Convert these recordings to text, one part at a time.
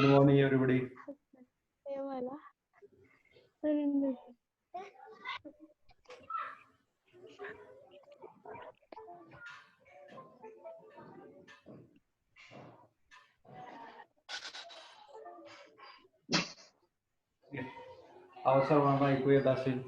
Good morning, everybody. आवाज सर्वांना ऐकू येत असेल?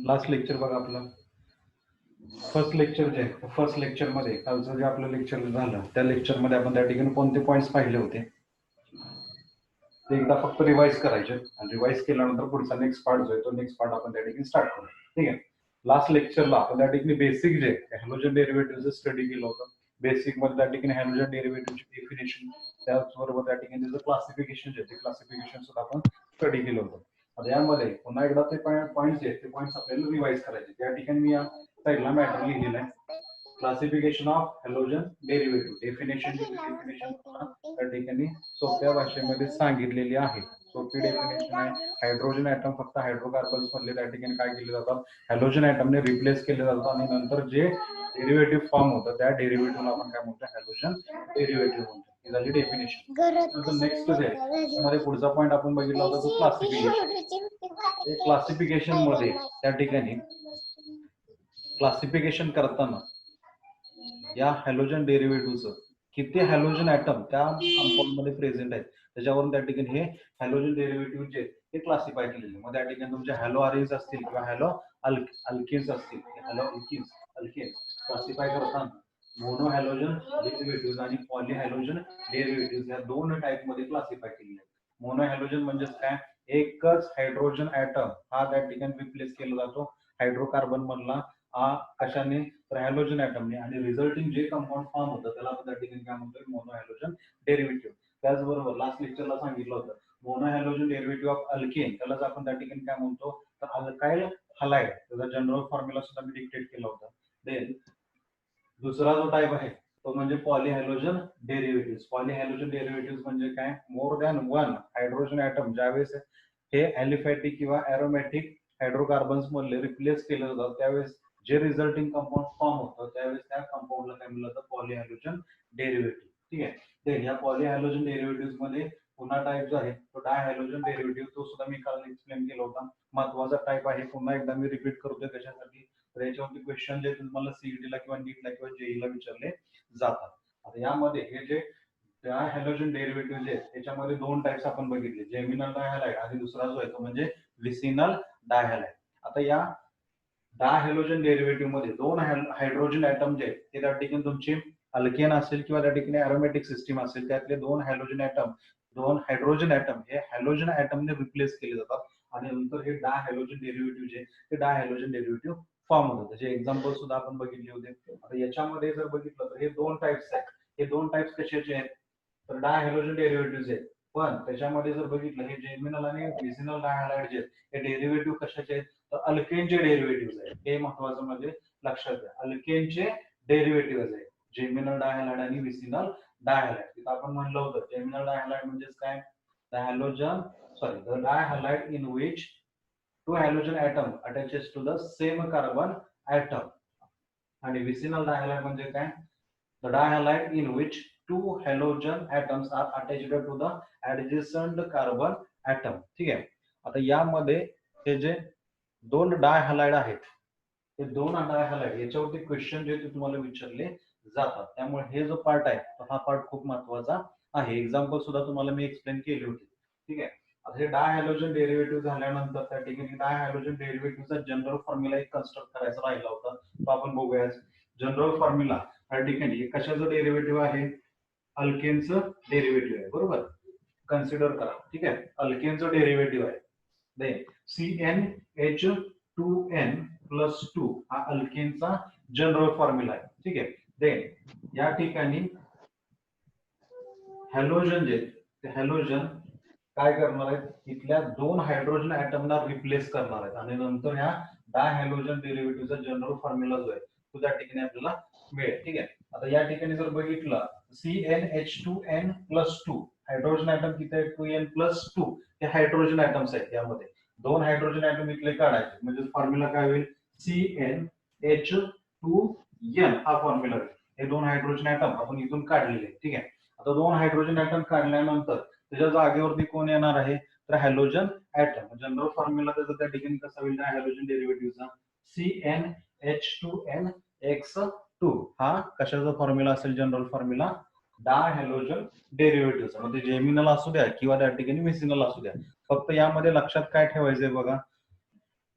लास्ट लेक्चर बघा आपलं फर्स्ट लेक्चर मध्ये कालचं जे आपलं लेक्चर झालं त्या लेक्चर मध्ये आपण त्या ठिकाणी कोणते पॉइंट्स पाहिले होते ते एकदा फक्त रिवाइज करायचे आणि रिवाइज केल्यानंतर पुढचा नेक्स्ट पार्ट जो आहे तो नेक्स्ट पार्ट आपण त्या ठिकाणी स्टार्ट करू. ठीक आहे. लास्ट लेक्चरला आपण त्या ठिकाणी बेसिक जे हॅलोजन डेरिव्हेटिव्हचं स्टडी केलं होतं. बेसिक मध्ये त्या ठिकाणी हॅलोजन डेरिव्हेटिव्हची डेफिनेशन त्याचबरोबर त्या ठिकाणी त्याचं क्लासिफिकेशन जे ते क्लासिफिकेशन सुद्धा आपण स्टडी केलं होतं. आता यामध्ये पुन्हा एकदा ते पॉईंट्स आहेत ते पॉईंट्स आपल्याला रिवाइज करायचे. त्या ठिकाणी मी या साईडला मॅटर लिहिलेलं आहे. Classification of halogen derivative definition त्या ठिकाणी सोप्या भाषेमध्ये सांगितलेली आहे. सोपी डेफिनेशन आहे. हायड्रोजन ॲटम फक्त हायड्रोकार्बन्स मधले त्या ठिकाणी काय केले जातात हॅलोजन ॲटमने रिप्लेस केले जातात आणि नंतर जे डेरिव्हेटिव्ह फॉर्म होतं त्या डेरिव्हेटिव्हला आपण काय म्हणतो हॅलोजन डेरिव्हेटिव्ह म्हणतो. ही झाली डेफिनेशन. नेक्स्ट जे त्यामध्ये पुढचा पॉईंट आपण बघितला होता तो क्लासिफिकेशन. क्लासिफिकेशन मध्ये त्या ठिकाणी क्लासिफिकेशन करताना या हॅलोजन डेरिव्हेटिव्हचं किती हॅलोजन ॲटम त्या कंपाऊंड मध्ये प्रेझेंट आहेत त्याच्यावरून त्या ठिकाणी हे हॅलोजन डेरिव्हेटिव्ह जे ते क्लासिफाय केलेले. मग त्या ठिकाणी तुमचे हॅलो आरिन्स असतील किंवा हॅलो अल्किन्स असतील हॅलो अल्किन्स क्लासिफाय करताना मोनो हॅलोजन डेरिव्हेटिव्ह आणि पॉली हॅलोजन डेरिव्हेटिव्ह या दोन टाइप मध्ये क्लासिफाय केलेले आहेत. मोनो हॅलोजन म्हणजे काय एकच हायड्रोजन ॲटम हा त्या ठिकाणी रिप्लेस केला जातो हायड्रोकार्बन मधला कशाने तर हॅलोजन ॲटमने आणि रिझल्टिंग जे कंपाऊंड फॉर्म होतं त्याला आपण त्या ठिकाणी काय म्हणतो मोनो हॅलोजन डेरिव्हेटिव्ह. त्याचबरोबर लास्ट लेक्चरला सांगितलं होतं mono halogen derivative of alkane त्यालाच आपण त्या ठिकाणी काय म्हणतो तर अल्काइल हलाइड त्याचा जनरल फॉर्म्युला सुद्धा मी डिक्टेट केला होता. देन दुसरा जो टाइप आहे तो म्हणजे पॉलीहॅलोजन डेरिव्हेटिव्ह. पॉलीहॅलोजन डेरिव्हेटिव्ह म्हणजे काय more than one hydrogen atom ज्यावेळेस हे ॲलिफॅटिक किंवा एरोमॅटिक हायड्रोकार्बन्स मधले रिप्लेस केलं जातात त्यावेळेस जे रिझल्टिंग कंपाऊंड फॉर्म होतं त्यावेळेस त्या कंपाऊंडला काय म्हणलं जातं पॉलीहॅलोजन डेरिव्हेटिव्ह. ठीक आहे. तर या पॉलीहॅलोजन डेरिव्हेटिव्ह मध्ये पुन्हा टाइप जो आहे तो डायहॅलोजन डेरिव्हेटिव्ह तो सुद्धा मी काल एक्सप्लेन केला होता. महत्वाचा टाइप आहे पुन्हा एकदा मी रिपीट करतोय त्याच्यासाठी तर याच्यावरती क्वेश्चन जे तुम्हाला सीईटीला किंवा नीटला किंवा जेईला विचारले जातात. आता यामध्ये हे जे डायहॅलोजन डेरिव्हेटिव्ह जे त्याच्यामध्ये दोन टाइप्स आपण बघितले जेमिनल डायहॅलाइड आणि दुसरा जो आहे तो म्हणजे विसिनल डायहॅलाइड. आता या डायहॅलोजन डेरिव्हेटिव्ह मध्ये दोन हायड्रोजन ॲटम जे ते त्या ठिकाणी तुमचे अल्केन असेल किंवा त्या ठिकाणी एरोमॅटिक सिस्टीम असेल त्यातले दोन हायड्रोजन ॲटम हे हॅलोजन ॲटमने रिप्लेस केले जातात आणि नंतर हे डायहॅलोजन डेरिव्हेटिव्ह जे ते डायहॅलोजन डेरिव्हेटिव्ह फॉर्म होतं. त्याचे एक्झाम्पल सुद्धा आपण बघितले होते. आता याच्यामध्ये जर बघितलं तर हे दोन टाइप्स आहेत. हे दोन टाइप्स कशाचे आहेत तर डायहॅलोजन डेरिव्हेटिव्ह आहेत. पण त्याच्यामध्ये जर बघितलं हे जेमिनल आणि विसिनल डायहॅलाइड जे हे डेरिव्हेटिव्ह कशाचे आहेत तर अल्केनचे डेरिव्हेटिव्ह आहेत. हे महत्वाचं म्हणजे लक्षात घ्या अल्केनचे डेरिव्हेटिव्ह आहेत जेमिनल डायहॅलाइड आणि विसिनल डायहॅलाइड. तिथं आपण म्हणलं होतं जेमिनल डायहॅलाइड म्हणजे काय the dihalide in which two halogen atom attaches to the same carbon atom आणि विसिनल डायहॅलाइड म्हणजे काय the dihalide in which two halogen atoms are attached to the adjacent carbon atom. ठीक आहे. आता यामध्ये हे जे दोन डायहॅलाइड आहेत हे दोन डायहॅलाइड याच्यावरती क्वेश्चन जे तुम्हाला विचारले जातात त्यामुळे हे जो पार्ट आहे हा पार्ट खूप महत्वाचा आहे. एक्झाम्पल सुद्धा तुम्हाला मी एक्सप्लेन केली होती. ठीक आहे. आता हे डायहॅलोजन डेरिव्हेटिव्ह झाल्यानंतर त्या ठिकाणी डायहॅलोजन डेरिव्हेटिव्हचा जनरल फॉर्म्युला एक कन्स्ट्रक्ट करायचा राहिला होता तो आपण बघूया. जनरल फॉर्म्युला त्या ठिकाणी कशाचं डेरिव्हेटिव्ह आहे अल्केनचं डेरिव्हेटिव्ह आहे. बरोबर कन्सिडर करा. ठीक आहे. अल्केनचं डेरिव्हेटिव्ह आहे देन CnH2n+2 हा अल्केनचा जनरल फॉर्म्युला आहे. ठीक आहे. देन या ठिकाणी हॅलोजन जे ते हॅलोजन काय करणार आहेत इथल्या दोन हायड्रोजन ॲटमला रिप्लेस करणार आहेत आणि नंतर ह्या डायहॅलोजन डेरिव्हेटिव्हचा जनरल फॉर्म्युला जो आहे तो त्या ठिकाणी आपल्याला मिळेल. ठीक आहे. आता या ठिकाणी जर बघितलं CnH2n+2 हायड्रोजन ॲटम किती आहे 2n+2 हे हायड्रोजन ॲटम्स आहेत यामध्ये दोन हायड्रोजन ऍटम इथले काढायचे म्हणजे फॉर्म्युला काय होईल CnH2n हा फॉर्म्युला होईल. हे दोन हायड्रोजन ऍटम आपण इथून काढलेले ठीक आहे. आता दोन हायड्रोजन ऍटम काढल्यानंतर त्याच्या जागेवरती कोण येणार आहे तर हॅलोजन ऍटम. जनरल फॉर्म्युला त्याचा त्या ठिकाणी कसा होईल हायड्रोजन डेरिव्हेटिव्हचा CnH2nx2 हा कशाचा फॉर्म्युला असेल जनरल फॉर्म्युला डायहॅलोजन डेरिव्हेटिव्हचा. म्हणजे जेमिनल असू द्या किंवा त्या ठिकाणी मिसिनल असू द्या. फक्त यामध्ये लक्षात काय ठेवायचंय बघा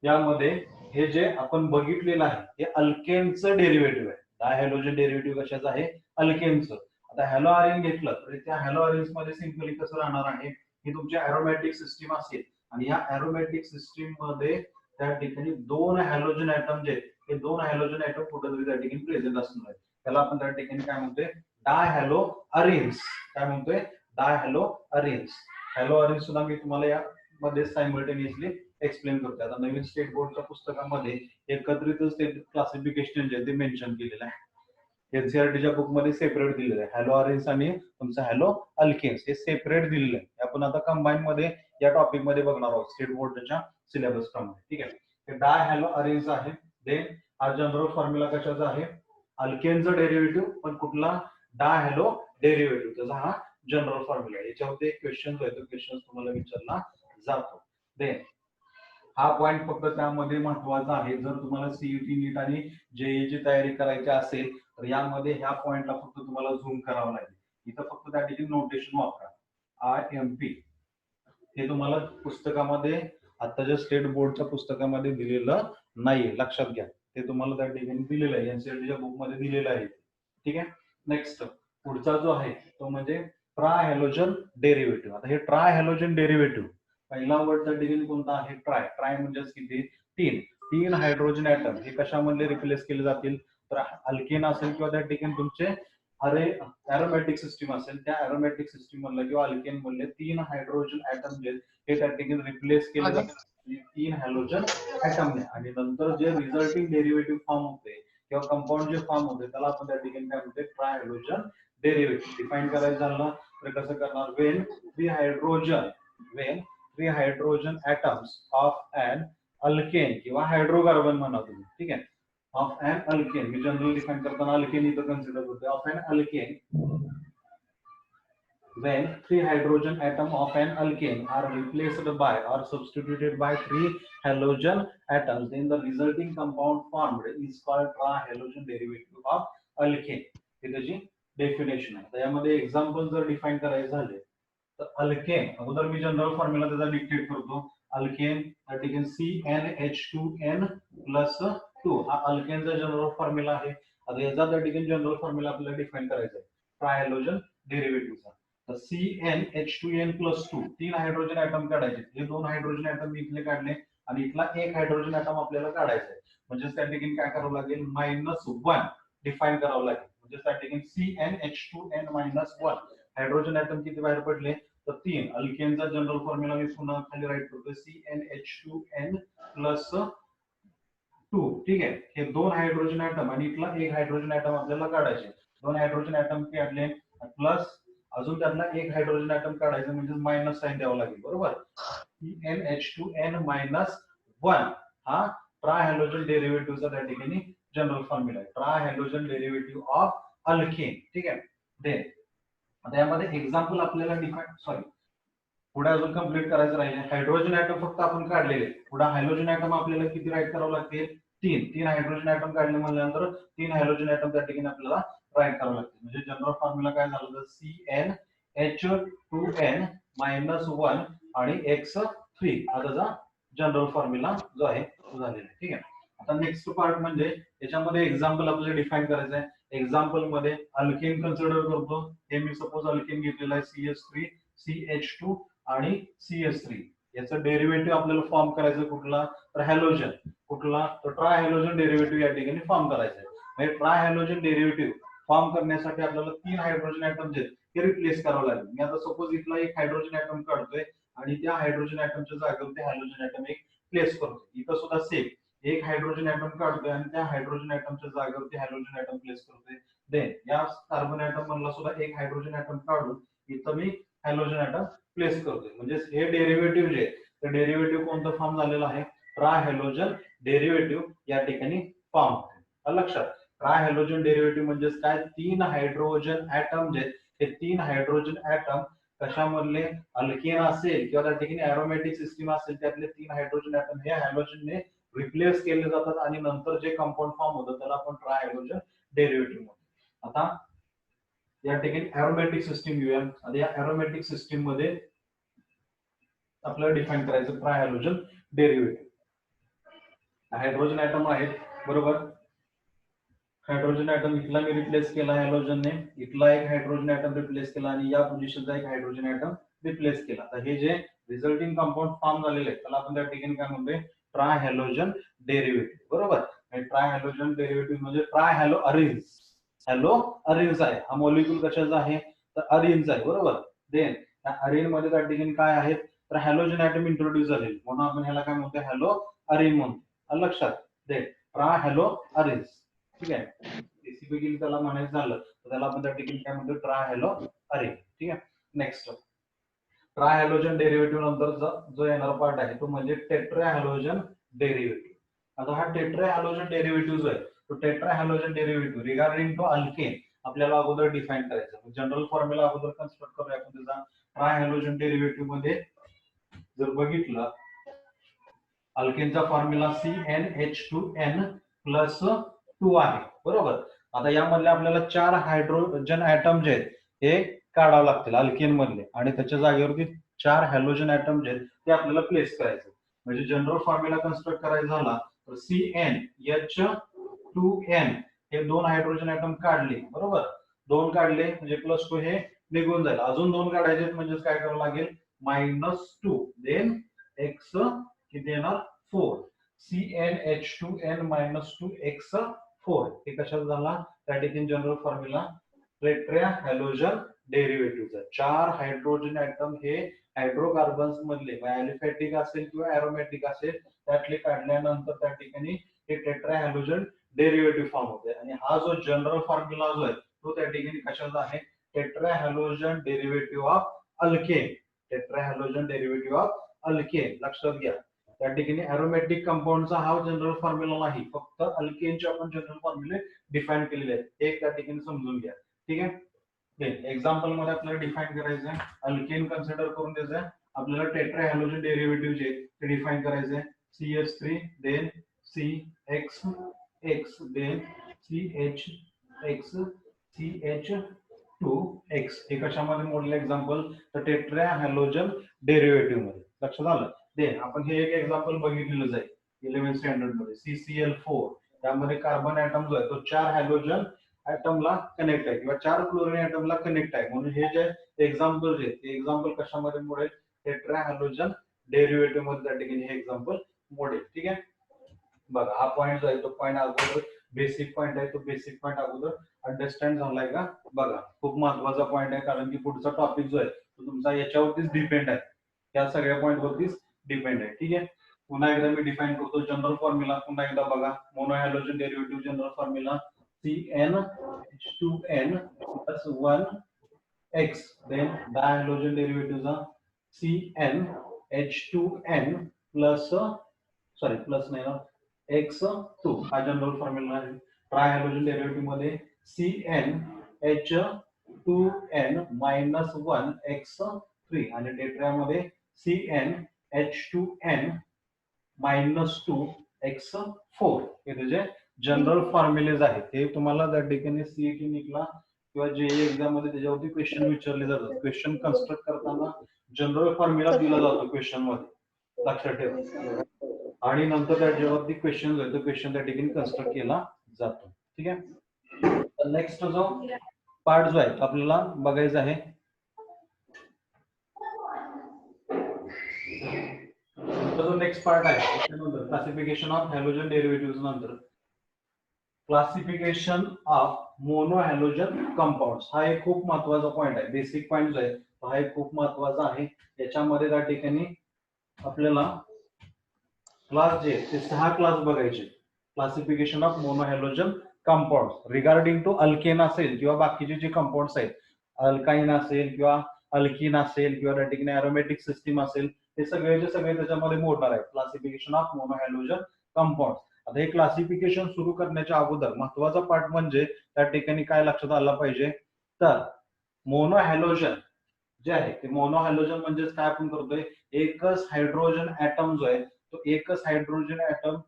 यामध्ये हे जे आपण बघितलेलं आहे हे अल्केनचं डेरिव्हेटिव्ह आहे. डायहॅलोजन डेरिव्हेटिव्ह कशाचं आहे अल्केनचं. आता हॅलो आर्यन घेतलं तर त्या हॅलो आर्यन्स मध्ये सिंपली कसं राहणार आहे ही तुमची अरोमॅटिक सिस्टीम असेल आणि या अरोमॅटिक सिस्टीम मध्ये त्या ठिकाणी दोन हॅलोजन ऍटम जे हे दोन हॅलोजन ऍटम कुठेतरी त्या ठिकाणी प्रेझेंट असणार आहे. त्याला आपण त्या ठिकाणी काय म्हणतोय डायहॅलो अरेन्स. काय म्हणतोय डायहॅलो अरेन्स. हॅलो अरेन्स सुद्धा मी तुम्हाला या मध्ये सायमल्टेनियसली एक्सप्लेन करतो. आता नवीन स्टेट बोर्डच्या पुस्तकामध्ये एकत्रित स्टेट क्लासिफिकेशन जे ते मेन्शन केलेलं आहे. एनसीआरटीच्या बुक मध्ये सेपरेट दिलेलं आहे. हॅलो अरेन्स आणि तुमचं हॅलो अल्केन्स हे सेपरेट दिलेलं आहे. आपण आता कंबाईन मध्ये या टॉपिक मध्ये बघणार आहोत स्टेट बोर्डच्या सिलेबस प्रमाणे ठीक आहे. हे डाय हॅलो अरेन्स आहे. देन हा जनरल फॉर्म्युला कशाचा आहे अल्केनचा डेरिव्हेटिव्ह पण कुठला डायहॅलो डेरिव्हेटिव्ह त्याचा हा जनरल फॉर्म्युला आहे. याच्यावरती एक क्वेश्चन आहे तो क्वेश्चन तुम्हाला विचारला जातो. देन हा पॉइंट फक्त त्यामध्ये महत्वाचा आहे. जर तुम्हाला सीईटी नीट आणि जेईची तयारी करायची असेल तर यामध्ये ह्या पॉइंटला फक्त तुम्हाला झूम करावं लागेल. इथं फक्त त्या ठिकाणी नोटेशन वापरा IMP. हे तुम्हाला पुस्तकामध्ये आताच्या स्टेट बोर्डच्या पुस्तकामध्ये दिलेलं नाहीये लक्षात घ्या. ते तुम्हाला त्या ठिकाणी दिलेलं आहे एनसीआरटीच्या बुक मध्ये दिलेलं आहे ठीक आहे. नेक्स्ट पुढचा जो आहे तो म्हणजे ट्रायहॅलोजन डेरिव्हेटिव्ह. आता हे ट्रायहॅलोजन डेरिव्हेटिव्ह पहिला वर्ड त्या ठिकाणी कोणता आहे ट्राय. ट्राय म्हणजेच किती तीन. तीन हायड्रोजन ऍटम हे कशामध्ये रिप्लेस केले जातील तर अल्केन असेल किंवा त्या ठिकाणी तुमचे अरोमॅटिक सिस्टीम असेल त्या अरोमॅटिक सिस्टीम मधलं किंवा अल्केन मधले तीन हायड्रोजन ऍटम जे हे त्या ठिकाणी रिप्लेस केले जातात तीन हॅलोजन ऍटमने आणि नंतर जे रिझल्टिंग डेरिव्हेटिव्ह फॉर्म होते किंवा कंपाऊंड जे फॉर्म होते त्याला आपण त्या ठिकाणी काय म्हणतो ट्रायहॅलोजन डेरिव्हेटिव्ह. डिफाईन करायचं झालं तर कसं करणार when three hydrogen atoms of an alkane किंवा हायड्रोकार्बन म्हणा तुम्ही ठीक आहे ऑफ ऍन अल्केन. मी जनरल डिफाईन करताना अल्केन इथं कन्सिडर होते of an alkane when three hydrogen atom of an alkane are replaced by or substituted by three halogen atoms then the resulting compound formed is called trihalogen derivative of alkane. ही त्याची definition आहे. यामध्ये example जर define करायचे झाले तर alkane अगोदर मी general formula त्याचा dictate करतो. अल्केन त्या ठिकाणी CnH2n+2 हा अल्केनचा जनरल फॉर्म्युला आहे. आता याचा त्या ठिकाणी जनरल फॉर्म्युला आपल्याला डिफाईन करायचा आहे ट्रायहॅलोजन डेरिव्हेटिव्हचा. तर CnH2n+2 तीन हायड्रोजन ऍटम काढायचे. हे दोन हायड्रोजन ऍटम मी इथले काढले आणि इथला एक हायड्रोजन ऍटम आपल्याला काढायचा आहे. म्हणजे त्या ठिकाणी काय करावं लागेल -1 डिफाईन करावं लागेल. म्हणजे त्या ठिकाणी CnH2n-1 हायड्रोजन ऍटम किती बाहेर पडले तर तीन. अल्केनचा जनरल फॉर्म्युला मी पुन्हा खाली राईट करतोय CnH2n+2 ठीक आहे. हे दोन हायड्रोजन ऍटम आणि इथला एक हायड्रोजन ऍटम आपल्याला काढायचे. दोन हायड्रोजन ऍटम काढले प्लस अजून त्यातला एक हायड्रोजन ऍटम काढायचं म्हणजे मायनस साइन द्यावं लागेल बरोबर. CnH2n-1 हा ट्रायहॅलोजन डेरिव्हेटिव्हचा त्या ठिकाणी जनरल फॉर्म्युला आहे. ट्रायहॅलोजन डेरिव्हेटिव्ह ऑफ अल्केन ठीक आहे. देन आता यामध्ये एक्झाम्पल आपल्याला पुढे अजून कम्प्लीट करायचं राहिले. हायड्रोजन ऍटम फक्त आपण काढलेले. पुढे हायड्रोजन ऍटम आपल्याला किती राईट करावं लागतील तीन हायड्रोजन ऍटम काढले म्हणल्यानंतर तीन हायड्रोजन ऍटम त्या ठिकाणी आपल्याला राईट करावं लागतील. म्हणजे जनरल फॉर्म्युला काय झालं तर CnH2n-1 आणि x3 हा त्याचा जनरल फॉर्म्युला जो आहे तो झालेला आहे ठीक आहे. आता नेक्स्ट पार्ट म्हणजे याच्यामध्ये एक्झाम्पल आपल्याला डिफाईन करायचं आहे. एक्झाम्पल मध्ये अल्केन कन्सिडर करतो. हे मी सपोज अल्केन घेतलेला आहे CH3 CH2 आणि CH3 याचं डेरिव्हेटिव्ह आपल्याला फॉर्म करायचं कुठला तर हॅलोजन. कुठला तर ट्रायहॅलोजन डेरिव्हेटिव्ह या ठिकाणी फॉर्म करायचं आहे. म्हणजे ट्रायहॅलोजन डेरिव्हेटिव्ह फॉर्म करण्यासाठी आपल्याला तीन हायड्रोजन ऍटम जे ते रिप्लेस करावं लागेल. मी आता सपोज इथला एक हायड्रोजन ऍटम काढतोय आणि त्या हायड्रोजन ऍटमच्या जागेवरती हायड्रोजन ऍटम एक प्लेस करतोय. इथं सुद्धा सेम एक हायड्रोजन ऍटम काढतोय आणि त्या हायड्रोजन ऍटमच्या जागेवरती हायड्रोजन ऍटम प्लेस करतोय. देन या कार्बन ऍटम मधला सुद्धा एक हायड्रोजन ऍटम काढून इथं मी हायड्रोजन ऍटम प्लेस करतोय. म्हणजे हे डेरिव्हेटिव्ह जे तर डेरिव्हेटिव्ह कोणतं फॉर्म झालेलं आहे, ट्रायहॅलोजन डेरिव्हेटिव्ह या ठिकाणी फॉर्म होते. लक्षात, ट्रायहॅलोजन डेरिव्हेटिव्ह म्हणजेच काय, 3 हायड्रोजन ऍटम जे हे 3 हायड्रोजन ऍटम कशामधले, अल्केन असेल किंवा त्या ठिकाणी एरोमॅटिक सिस्टीम असेल, त्यातले 3 हायड्रोजन ऍटम हे हायड्रोजनने रिप्लेस केले जातात आणि नंतर जे कंपाऊंड फॉर्म होतं त्याला आपण ट्रायहॅलोजन डेरिव्हेटिव्ह म्हणतो. आता या ठिकाणी एरोमॅटिक सिस्टीम घेऊया. आता या एरोमॅटिक सिस्टीम मध्ये आपल्याला डिफाइन करायचं ट्रायहॅलोजन डेरिव्हेटिव्ह. हायड्रोजन ऍटम आहेत, बरोबर. हायड्रोजन ऍटम इथला मी रिप्लेस केला हॅलोजनने, इथला एक हायड्रोजन ऍटम रिप्लेस केला आणि या पोझिशनचा एक हायड्रोजन ऍटम रिप्लेस केला. तर हे जे रिझल्टिंग कंपाऊंड फॉर्म झालेले आहेत त्याला आपण त्या ठिकाणी काय म्हणतोय, ट्रायहॅलोजन डेरिव्हेटिव्ह, बरोबर. आणि ट्रायहॅलोजन डेरिव्हेटिव्ह म्हणजे ट्रायहॅलो अरिन्स. हॅलो अरिन्स आहे हा मॉलिक्यूल, कशाचा आहे तर अरिन्स आहे, बरोबर. देन त्या अरिन मध्ये त्या ठिकाणी काय आहेत तर हॅलोजन ऍटम इंट्रोड्यूस झालेले, म्हणून आपण ह्याला काय म्हणतोय, हॅलो अरिन म्हणतो. लक्षात, देन ट्रायहॅलो अरिन्स. ठीक आहे, बेसिकली त्याला म्हणायचं झालं तर त्याला आपण त्या ठिकाणी काय म्हणतो, ट्रायहॅलो अरिन. ठीक आहे, नेक्स्ट ट्रायहॅलोजन डेरिव्हेटिव्ह नंतर जो येणारा पार्ट आहे तो म्हणजे टेट्राहॅलोजन डेरिव्हेटिव्ह. आता हा टेट्राहॅलोजन डेरिव्हेटिव्ह जो आहे तो टेट्राहॅलोजन डेरिव्हेटिव्ह रिगार्डिंग टू अल्केन आपल्याला अगोदर डिफाइन करायचं. जनरल फॉर्म्युला अगोदर कन्स्ट्रक्ट करूया आपण त्याचा. ट्रायहॅलोजन डेरिव्हेटिव्ह मध्ये जर बघितलं, अल्केनचा फॉर्म्युला CnH2n प्लस 2 आहे, बरोबर. आता यामधले आपल्याला 4 हायड्रोजन ऍटम जे आहेत हे काढावं लागतील अल्केन मधले आणि त्याच्या जागेवरती 4 हॅलोजन ऍटम जे आहेत ते आपल्याला प्लेस करायचे. म्हणजे जनरल फॉर्म्युला कन्स्ट्रक्ट करायचा झाला तर CnH2n हे 2 हायड्रोजन ऍटम काढले, बरोबर. 2 काढले म्हणजे +2 हे निघून जाईल. अजून 2 काढायचे म्हणजे काय करावं लागेल, -2 देन x किती येणार 4. CnH2n -2 x 4 हे कशात झाला, त्या ठिकाणी जनरल फॉर्म्युला टेट्राहॅलोजन डेरिव्हेटिव्हचा. 4 हायड्रोजन ऍटम हे हायड्रोकार्बन्स मधले अॅलिफॅटिक असेल किंवा एरोमॅटिक असेल त्यातले काढल्यानंतर त्या ठिकाणी हे टेट्राहॅलोजन डेरिव्हेटिव्ह फॉर्म होते. आणि हा जो जनरल फॉर्म्युला जो आहे तो त्या ठिकाणी कशाचा आहे, tetrahalogen derivative of alkane. Tetrahalogen derivative of alkane, लक्षात घ्या. त्या ठिकाणी एरोमॅटिक कंपाऊंडचा हा जनरल फॉर्म्युला नाही, फक्त अल्केनचे आपण जनरल फॉर्म्युले डिफाइन केलेले आहेत, हे त्या ठिकाणी समजून घ्या. ठीक आहे, एक्झाम्पल मध्ये आपल्याला डिफाइन करायचं आहे, अल्केन कन्सिडर करून द्यायचं आहे आपल्याला. टेट्राहॅलोजन डेरिव्हेटिव्ह जे ते डिफाइन करायचं आहे, CH3 then CXX then CHX CH2X. हे कशामध्ये मोडलं एक्झाम्पल तर टेट्राहॅलोजन डेरिव्हेटिव्ह मध्ये, लक्षात आलं. देन आपण हे एक एक्झाम्पल बघितलेलंच आहे 11th स्टँडर्ड मध्ये, CCl4. त्यामध्ये कार्बन ऍटम जो आहे तो 4 हॅलोजन ऍटमला कनेक्ट आहे किंवा 4 क्लोरीन ऍटमला कनेक्ट आहे, म्हणून हे जे एक्झाम्पल जे ते एक्झाम्पल कशामध्ये मोडेल, टेट्राहॅलोजन डेरिव्हेटिव्ह मध्ये त्या ठिकाणी हे एक्झाम्पल मोडेल. ठीक आहे, बघा हा पॉईंट जो आहे तो पॉईंट अगोदर बेसिक पॉईंट आहे, तो बेसिक पॉईंट अगोदर अंडरस्टँड झालाय का, बघा. खूप महत्वाचा पॉईंट आहे कारण की पुढचा टॉपिक जो आहे तो तुमचा याच्यावरतीच डिपेंड आहे, त्या सगळ्या पॉईंट वरतीच डिपेंड आहे. ठीक आहे, पुन्हा एकदा मी डिफाइन करतो जनरल फॉर्म्युला, पुन्हा एकदा बघा. Monohalogen derivative general formula CnH2n plus 1x. Then dihalogen डेरिव्हेटिव्हचा CnH2n प्लस प्लस नाही ना x2 हा जनरल फॉर्म्युला आहे. ट्रायहॅलोजन डेरिव्हेटिव्ह मध्ये CnH2n -1 x3 आणि टेट्रामध्ये CnH2n -2 x4. हे त्याचे जनरल फॉर्म्युलेज आहेत. हे तुम्हाला त्या ठिकाणी सीईटी निघला किंवा जेई एक्झाम मध्ये त्याच्यावरती क्वेश्चन विचारले जातात. क्वेश्चन कन्स्ट्रक्ट करताना जनरल फॉर्म्युला दिला जातो क्वेश्चन मध्ये, लक्षात ठेवा. आणि नंतर त्याच्यावरती क्वेश्चन जो क्वेश्चन त्या ठिकाणी कन्स्ट्रक्ट केला जातो. ठीक आहे, नेक्स्ट जो पार्ट जो आहे आपल्याला बघायचा आहे जो नेक्स्ट पार्ट आहे त्याच्यानंतर क्लासिफिकेशन ऑफ हॅलोजन डेरिव्हेटिव्ह नंतर क्लासिफिकेशन ऑफ मोनोहॅलोजन कंपाऊंड्स. हा एक खूप महत्वाचा पॉईंट आहे, बेसिक पॉईंट जो आहे हा एक खूप महत्वाचा आहे. याच्यामध्ये त्या ठिकाणी आपल्याला क्लास जे ते 6 क्लास बघायचे. Classification of monohalogen compounds regarding to alkane असेल किंवा बाकीचे जे कंपाऊंड्स आहेत, अल्काइन असेल किंवा अल्किन असेल किंवा त्या ठिकाणी एरोमॅटिक सिस्टीम असेल, हे सगळेचे सगळे त्याच्यामध्ये मोडणार आहे. Classification of mono halogen compound. आता हे क्लासिफिकेशन सुरू करण्याच्या अगोदर महत्वाचा पार्ट म्हणजे त्या ठिकाणी काय लक्षात आलं पाहिजे, तर मोनो हॅलोजन जे आहे ते मोनो हॅलोजन म्हणजेच काय आपण करतोय, एकच हायड्रोजन ऍटम जो आहे तो एकच हायड्रोजन ऍटम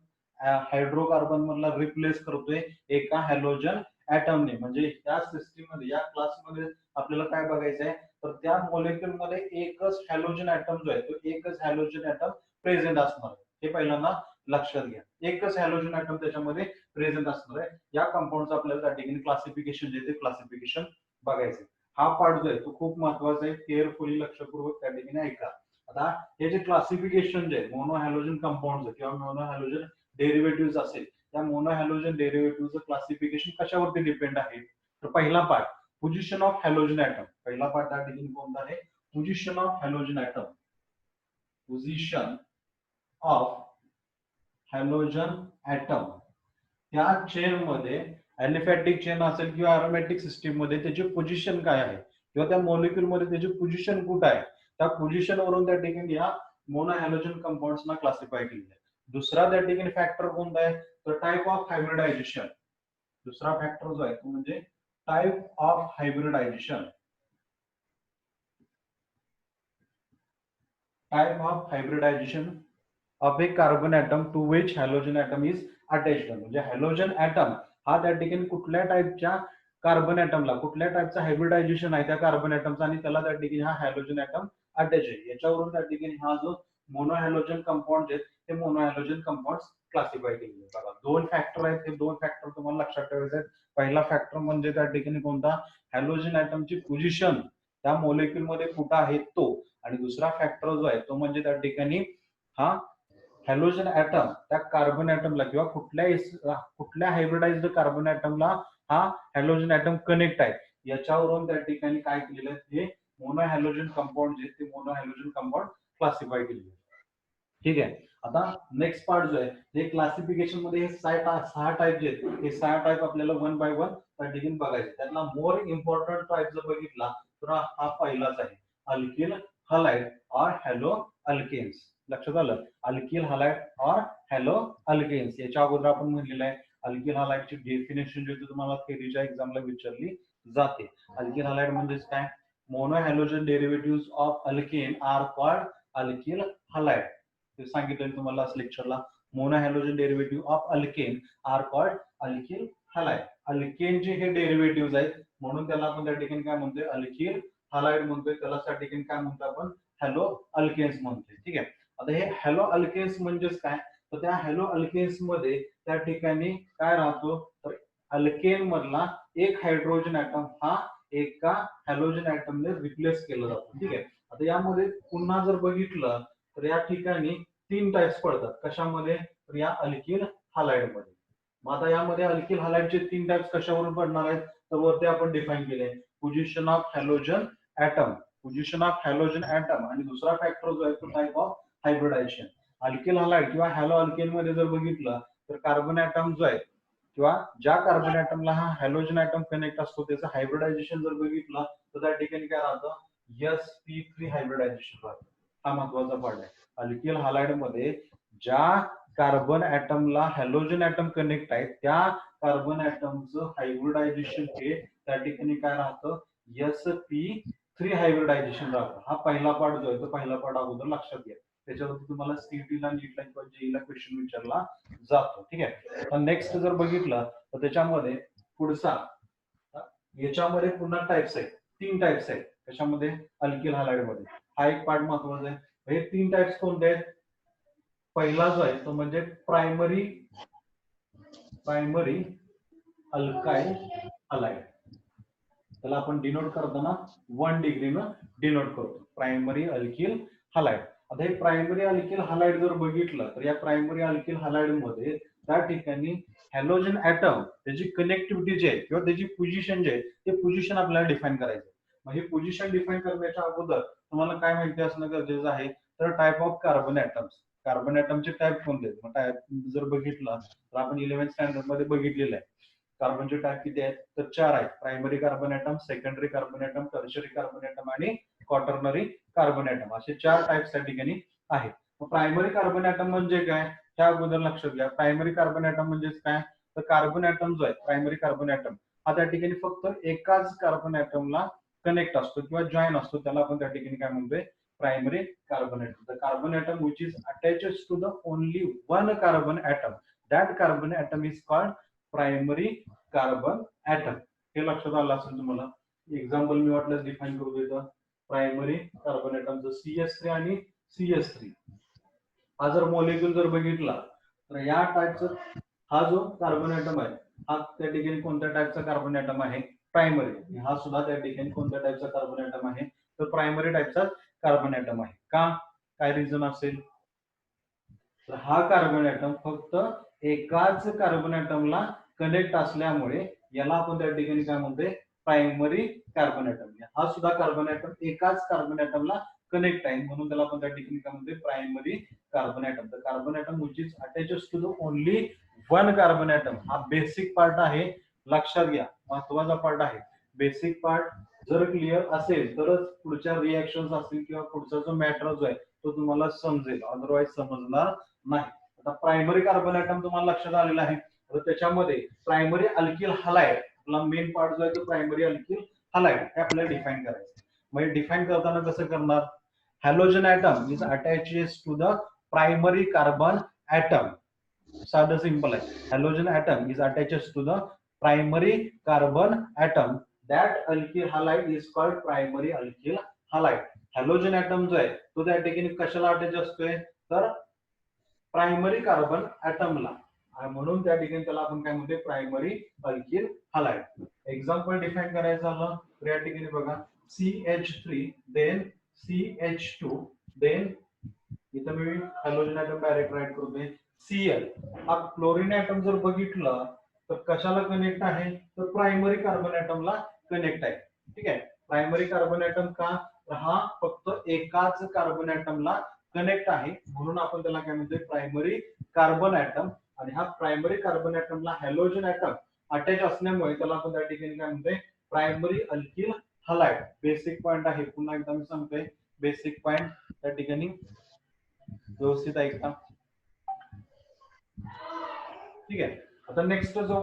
हायड्रोकार्बन मधला रिप्लेस करतोय एका हॅलोजन ऍटमने. म्हणजे त्या सिस्टीम मध्ये या क्लासमध्ये आपल्याला काय बघायचं आहे, तर त्या मॉलिक्युल मध्ये एकच हॅलोजन ऍटम जो आहे तो एकच हॅलोजन ऍटम प्रेझेंट असणार आहे. हे पहिल्यांदा लक्षात घ्या, एकच हॅलोजन ऍटम त्याच्यामध्ये प्रेझेंट असणार आहे. या कंपाऊंडचं आपल्याला त्या ठिकाणी क्लासिफिकेशन जे ते क्लासिफिकेशन बघायचं. हा पार्ट जो आहे तो खूप महत्वाचा आहे, केअरफुली लक्षपूर्वक त्या ठिकाणी ऐका. आता हे जे क्लासिफिकेशन जे मोनो हॅलोजन कंपाऊंड किंवा मोनो हॅलोजन डेरिव्हेटिव्ह असेल, त्या मोनो हॅलोजन डेरिव्हेटिव्हचं क्लासिफिकेशन कशावरती डिपेंड आहे, तर पहिला part position of halogen atom. पहिला पार्ट त्या ठिकाणी कोणता आहे, position of halogen atom. Position of halogen atom त्या चेन मध्ये अॅलिफॅटिक चेन असेल किंवा अरोमॅटिक सिस्टीम मध्ये त्याची पोझिशन काय आहे किंवा त्या मॉलिक्युल मध्ये त्याची पोझिशन कुठे आहे, त्या पोझिशन वरून त्या ठिकाणी या मोनो हॅलोजन कंपाऊंड्सना क्लासिफाय केलेलं आहे. दुसरा त्या ठिकाणी फॅक्टर कोणता आहे, तर टाइप ऑफ हायब्रिडायझेशन. दुसरा फॅक्टर जो आहे तो म्हणजे type of hybridisation. Type of hybridisation of a carbon atom to which halogen atom is attached. म्हणजे हॅलोजन ऍटम हा त्या ठिकाणी कुठल्या टाइपच्या कार्बन ऍटमला, कुठल्या टाइपचा हायब्रिडायझेशन आहे त्या कार्बन ऍटमचा आणि त्याला त्या ठिकाणी हा हॅलोजन ऍटम अटॅच आहे. याच्यावरून त्या ठिकाणी हा जो मोनो हॅलोजन कंपाऊंड आहेत ते मोनो हॅलोजन कंपाऊंड क्लासिफाय केलेले आहेत. बघा दोन फॅक्टर आहेत, हे दोन फॅक्टर तुम्हाला लक्षात ठेवायचे आहेत. पहिला फॅक्टर म्हणजे त्या ठिकाणी कोणता, हॅलोजन ऍटमची पोझिशन त्या मॉलिक्युल मध्ये कुठं आहे तो, आणि दुसरा फॅक्टर जो आहे तो म्हणजे त्या ठिकाणी हा हॅलोजन ऍटम त्या कार्बन ऍटमला किंवा कुठल्या हायब्रिडाइज्ड कार्बन ऍटमला हा हॅलोजन ऍटम कनेक्ट आहे, याच्यावरून त्या ठिकाणी काय केलेलं आहे, हे मोनो हॅलोजन कंपाऊंड जे ते मोनो हॅलोजन कंपाऊंड क्लासिफाय केलेले. ठीक आहे. आता नेक्स्ट पार्ट जो आहे ते क्लासिफिकेशन मध्ये हे सहा टाईप जे आहेत हे सहा टाईप आपल्याला वन बाय वन त्या ठिकाणी बघायचे. त्यातला मोर इम्पॉर्टंट टाईप जर बघितला तर हा पहिलाच आहे, अल्किल हलाइड और हॅलो अल्केन्स. लक्षात आलं, अल्किल हलाइड और हॅलो अल्केन्स. याच्या अगोदर आपण म्हणलेलं आहे अल्किल हलाइडची डेफिनेशन जी तुम्हाला थेरीच्या एक्झामला विचारली जाते. अल्किल हलाइड म्हणजेच काय, mono halogen derivative of alkane are called alkyl halide. ते सांगितलं तुम्हाला लेक्चरला, mono halogen derivative of alkane are called alkyl halide. अल्केनचे हे डेरिव्हेटिव्ह आहेत म्हणून त्याला आपण त्या ठिकाणी काय म्हणतोय, अल्किल हलाइड म्हणतोय. त्याला त्या ठिकाणी काय म्हणतो आपण, हॅलो अल्केन्स म्हणतोय. ठीक आहे. आता हे हॅलो अल्केन्स म्हणजेच काय, तर त्या हॅलो अल्केन्स मध्ये त्या ठिकाणी काय राहतो, तर अल्केन मधला एक हायड्रोजन ऍटम हा एका हॅलोजन ऍटमने रिप्लेस केला जातो. ठीक आहे. आता यामध्ये पुन्हा जर बघितलं तर या ठिकाणी तीन टाइप्स पडतात. कशामध्ये, तर या अल्किल हलाइड मध्ये. मग आता यामध्ये अल्किल हलाइडचे तीन टाइप्स कशावरून पडणार आहेत, तर वरती आपण डिफाईन केले, position of halogen atom. Position of halogen atom आणि दुसरा फॅक्टर जो आहे तो type of hybridisation. Alkyl halide किंवा हॅलो अल्केन मध्ये जर बघितलं तर कार्बन ऍटम जो आहे किंवा ज्या कार्बन ऍटमला हा हॅलोजन ऍटम कनेक्ट असतो त्याचं हायब्रिडायझेशन जर बघितलं तर त्या ठिकाणी काय राहतं, sp3 हायब्रिडायझेशन राहतं. हा महत्वाचा पार्ट आहे. अल्किल हलाइड मध्ये ज्या कार्बन ऍटमला हॅलोजन ऍटम कनेक्ट आहे त्या कार्बन ऍटमचं हायब्रिडायझेशन हे त्या ठिकाणी काय राहतं, sp3 हायब्रिडायझेशन राहतं. हा पहिला पार्ट जो आहे तो पहिला पार्ट अगोदर लक्षात घ्या. त्याच्यावरती तुम्हाला सीईटीला, नीटला किंवा जेईला क्वेश्चन विचारला जातो. ठीक आहे. तर नेक्स्ट जर बघितलं तर त्याच्यामध्ये पुढचा, याच्यामध्ये पुन्हा टाइप्स आहेत, तीन टाइप्स आहेत. त्याच्यामध्ये अल्किल हलाइड मध्ये हा एक पार्ट महत्वाचा आहे. हे तीन टाइप्स कोणते आहेत, पहिला जो आहे तो म्हणजे प्रायमरी अल्काइल हलाइड. त्याला आपण डिनोट करताना 1 डिग्रीनं डिनोट करतो, प्रायमरी अल्किल हलाइड. आता हे प्रायमरी अल्किल हलाइड जर बघितलं तर या प्रायमरी अल्किल हलाइड मध्ये त्या ठिकाणी हॅलोजन ऍटम त्याची कनेक्टिव्हिटी जी आहे किंवा त्याची पोझिशन जे आहे ते पोझिशन आपल्याला डिफाईन करायचं. मग हे पोझिशन डिफाईन करण्याच्या अगोदर तुम्हाला काय माहिती असणं गरजेचं आहे, तर type of carbon atoms. Carbon ऍटमचे टाइप कोणते, मग टाइप जर बघितलं तर आपण 11th स्टँडर्ड मध्ये बघितलेलं आहे. कार्बनचे टाइप किती आहेत, तर 4 आहेत. Primary carbon atom, secondary carbon atom, tertiary carbon atom आणि क्वाटर्नरी कार्बन ऍटम, असे 4 टाइप्स त्या ठिकाणी आहे. प्रायमरी कार्बन ऍटम म्हणजे काय, त्या अगोदर लक्षात घ्या. प्रायमरी कार्बन ऍटम म्हणजेच काय, तर कार्बन ऍटम जो आहे प्रायमरी कार्बन ऍटम हा त्या ठिकाणी फक्त एकाच कार्बन ऍटमला कनेक्ट असतो किंवा जॉईन असतो, त्याला आपण त्या ठिकाणी काय म्हणतोय, primary carbon atom. The carbon atom which is attaches to the only one carbon atom, that carbon atom is called primary carbon atom. हे लक्षात आलं असेल तुम्हाला. एक्झाम्पल मी वाटलं डिफाईन करू देतो. प्रायमरी कार्बन ऍटम CS3 आणि CS3 हा जर मॉलिक्यूल जर बघितला तर या टाईपचा हा जो कार्बन ऍटम आहे हा त्या ठिकाणी कोणत्या टाईपचा कार्बन ऍटम आहे, प्रायमरी. हा सुद्धा त्या ठिकाणी कोणत्या टाईपचा कार्बन ऍटम आहे, तर प्रायमरी टाईपचा कार्बन ऍटम आहे. का, काय रिझन असेल, तर हा कार्बन ऍटम फक्त एकाच कार्बन ऍटमला कनेक्ट असल्यामुळे याला आपण त्या ठिकाणी काय म्हणतोय, प्रायमरी कार्बन ऍटम. हा सुद्धा कार्बन ऍटम एकाच कार्बन ऍटमला कनेक्ट आहे म्हणून त्याला आपण त्या ठिकाणी काय म्हणतोय, primary carbon atom. The carbon atom which is attaches to the only one carbon atom. हा बेसिक पार्ट आहे, लक्षात घ्या, महत्वाचा पार्ट आहे. बेसिक पार्ट जर क्लिअर असेल तरच पुढच्या रिएक्शन असतील किंवा पुढचा जो मॅटर जो आहे तो तुम्हाला समजेल, अदरवाईज समजणार नाही. आता प्रायमरी कार्बन ऍटम तुम्हाला लक्षात आलेला आहे. तर त्याच्यामध्ये प्रायमरी अल्किल हलाइड, आपला मेन पार्ट जो आहे तो प्रायमरी अल्किल हलाइड हे आपल्याला डिफाईन करायचं. म्हणजे डिफाईन करताना कसं करणार, halogen atom is attaches to the primary carbon atom. साधं सिंपल आहे. Halogen atom is attaches to the primary carbon atom, that alkyl halide is called primary alkyl halide. Halogen atom जो आहे तो त्या ठिकाणी कशाला अटॅच असतोय, तर प्रायमरी कार्बन ऍटमला, म्हणून त्या ठिकाणी त्याला आपण काय म्हणतोय, primary alkyl halide. Example define करायचं झालं तर या ठिकाणी बघा, CH3 देन CH2 देन इथं मी हॅलोजन ऍटम डायरेक्ट राईट करतोय Cl. हा क्लोरीन ऍटम जर बघितलं तर कशाला कनेक्ट आहे, तर प्रायमरी कार्बन ऍटमला कनेक्ट आहे. ठीक आहे, प्रायमरी कार्बन ऍटम का, तर हा फक्त एकाच कार्बन ऍटमला कनेक्ट आहे म्हणून आपण त्याला काय म्हणतोय, प्रायमरी कार्बन ऍटम. आणि हा प्रायमरी कार्बन ऍटमला हॅलोजन ऍटम अटॅच असल्यामुळे त्याला आपण त्या ठिकाणी काय म्हणतोय, primary alkyl halide. Basic point आहे, पुन्हा एकदा मी सांगतोय, बेसिक पॉइंट त्या ठिकाणी व्यवस्थित ऐका. ठीक आहे, आता नेक्स्ट जो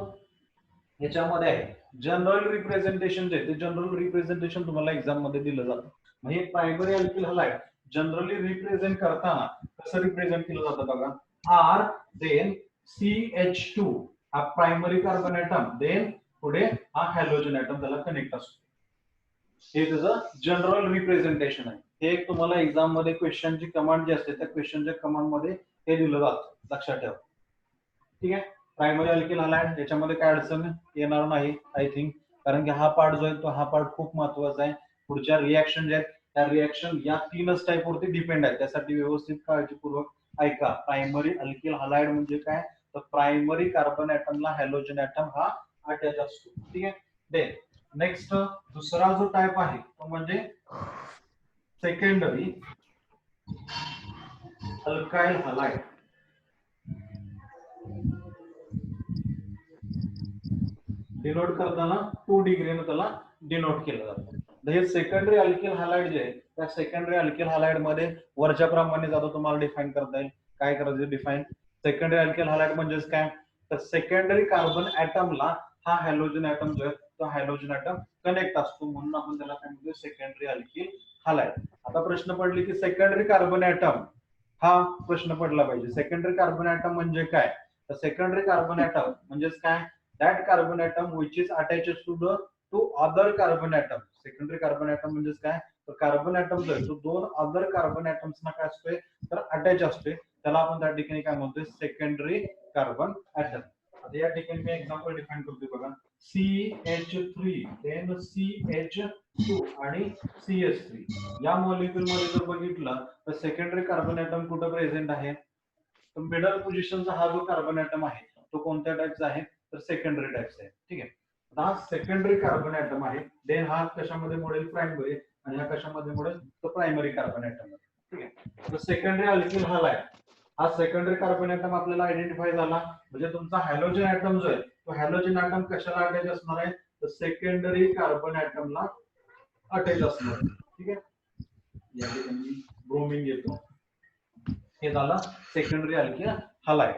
याच्यामध्ये आहे जनरल रिप्रेझेंटेशन, जे ते जनरल रिप्रेझेंटेशन तुम्हाला एक्झाम मध्ये दिलं जातं. म्हणजे primary alkyl halide generally represent करताना कसं रिप्रेझेंट केलं जातं बघा, R देन CH2 हा प्रायमरी कार्बन ऍटम, देन पुढे हा हॅलोजन ऍटम त्याला कनेक्ट असतो. हे त्याचं जनरल रिप्रेझेंटेशन आहे. हे एक तुम्हाला एक्झाम मध्ये क्वेश्चनची कमांड जी असते त्या क्वेश्चनच्या कमांड मध्ये हे दिलं जातं, लक्षात ठेवा. ठीक आहे, प्रायमरी अल्किल हलाइड याच्यामध्ये काय अडचण येणार नाही आय थिंक, कारण की हा पार्ट जो आहे तो हा पार्ट खूप महत्वाचा आहे. पुढच्या रिएक्शन जे आहेत त्या रिएक्शन या तीनच टाईप वरती डिपेंड आहेत, त्यासाठी व्यवस्थित काळजीपूर्वक ऐका. प्रायमरी अल्किल हलाइड म्हणजे काय, तर प्रायमरी कार्बन ऍटमला हॅलोजन ऍटम हा अटॅच असतो. ठीक आहे, देन नेक्स्ट दुसरा जो टाइप आहे तो म्हणजे सेकंडरी अल्काइल हलाइड. डिनोट करताना 2 डिग्रीने त्याला डिनोट केलं जातं. हे सेकंडरी अल्किल हलाइड जे आहे त्या सेकंडरी अल्किल हलाइड मध्ये वरच्या प्रमाणे जातो, तुम्हाला डिफाईन करता येईल. काय करायचं डिफाईन, सेकंडरी अल्किल हलाइड म्हणजेच काय, तर सेकंडरी कार्बन ऍटमला हा हॅलोजन ऍटम जो आहे तो हॅलोजन ऍटम कनेक्ट असतो म्हणून आपण त्याला काय म्हणतो, सेकंडरी अल्किल हलाइड. आता प्रश्न पडले की सेकंडरी कार्बन ऍटम, हा प्रश्न पडला पाहिजे, सेकंडरी कार्बन ऍटम म्हणजे काय, तर सेकंडरी कार्बन ऍटम म्हणजेच काय, that carbon atom which is attached to the two other carbon atom. Secondary carbon atom म्हणजेच काय, तर कार्बन ऍटम जो आहे तो दोन अदर कार्बन ऍटम्सना काय असतोय, तर अटॅच असतोय, त्याला आपण त्या ठिकाणी काय म्हणतोय, सेकंडरी कार्बन ऍटम. आता या ठिकाणी मी एक्झाम्पल डिफाईन करतोय बघा, CH3 देन CH2 आणि CH3 या मॉलिक्यूल मध्ये जर बघितलं तर सेकंडरी कार्बन ऍटम कुठं प्रेझेंट आहे, तर मिडल पोझिशनचा हा जो कार्बन ऍटम आहे तो कोणत्या टाईपचा आहे, तर सेकंडरी टाईपचा आहे. ठीक आहे, हा सेकंडरी कार्बन ऍटम आहे, देन हा कशामध्ये मोडेल, प्रायमरी, आणि हा कशामध्ये मोडेल, तर प्रायमरी कार्बन ऍटम मध्ये. ठीक आहे, तर सेकंडरी अल्किल हलाइड हा सेकंडरी कार्बन ऍटम आपल्याला आयडेंटिफाय झाला. म्हणजे तुमचा हॅलोजन ऍटम जो आहे तो हॅलोजन ऍटम कशाला अटॅच असणार आहे, तर सेकंडरी कार्बन ऍटमला अटॅच असणार आहे. ठीक आहे, या ठिकाणी ब्रोमिन येतो. हे झालं सेकंडरी अल्किल हलाइड.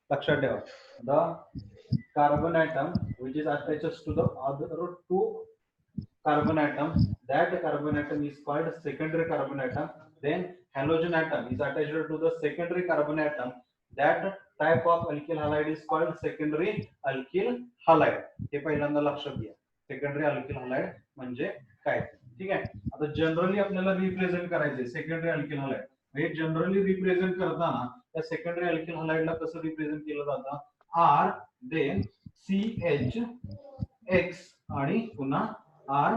लक्षात ठेवा, the carbon atom which is attached to the other two carbon atom, that carbon atom is called secondary carbon atom. Then halogen atom is attached to the secondary carbon atom, that type of alkyl halide is called secondary alkyl halide. हे पहिल्यांदा लक्षात घ्या, secondary alkyl halide म्हणजे काय. ठीक आहे, आता generally आपल्याला रिप्रेझेंट करायचे सेकंडरी अल्किल हलाइड. हे जनरली रिप्रेझेंट करताना त्या सेकंडरी अल्किल हलाइडला कसं रिप्रेझेंट केलं जातं, आर देन CH X आणि पुन्हा आर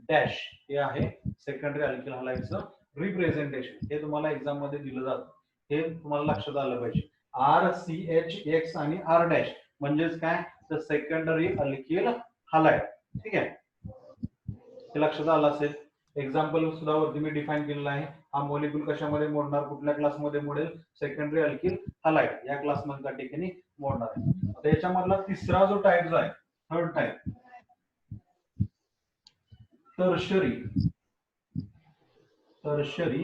डॅश, हे आहे सेकंडरी अल्किल हलाइडचं रिप्रेझेंटेशन. हे तुम्हाला एक्झाम मध्ये दिलं जातं, हे तुम्हाला लक्षात आलं पाहिजे. RCH X आणि आर डॅश म्हणजेच काय, तर सेकंडरी अल्किल हलाइड. ठीक आहे, हे लक्षात आलं असेल. एक्झाम्पल सुद्धा वरती मी डिफाईन केलेला आहे. हा मॉलिक्यूल कशामध्ये मोडणार, कुठल्या क्लासमध्ये मोडेल, सेकंडरी अल्किल हलाइड या क्लासमध्ये त्या ठिकाणी मोडणार आहे. आता याच्यामधला तिसरा जो टाइप जो आहे, third type, tertiary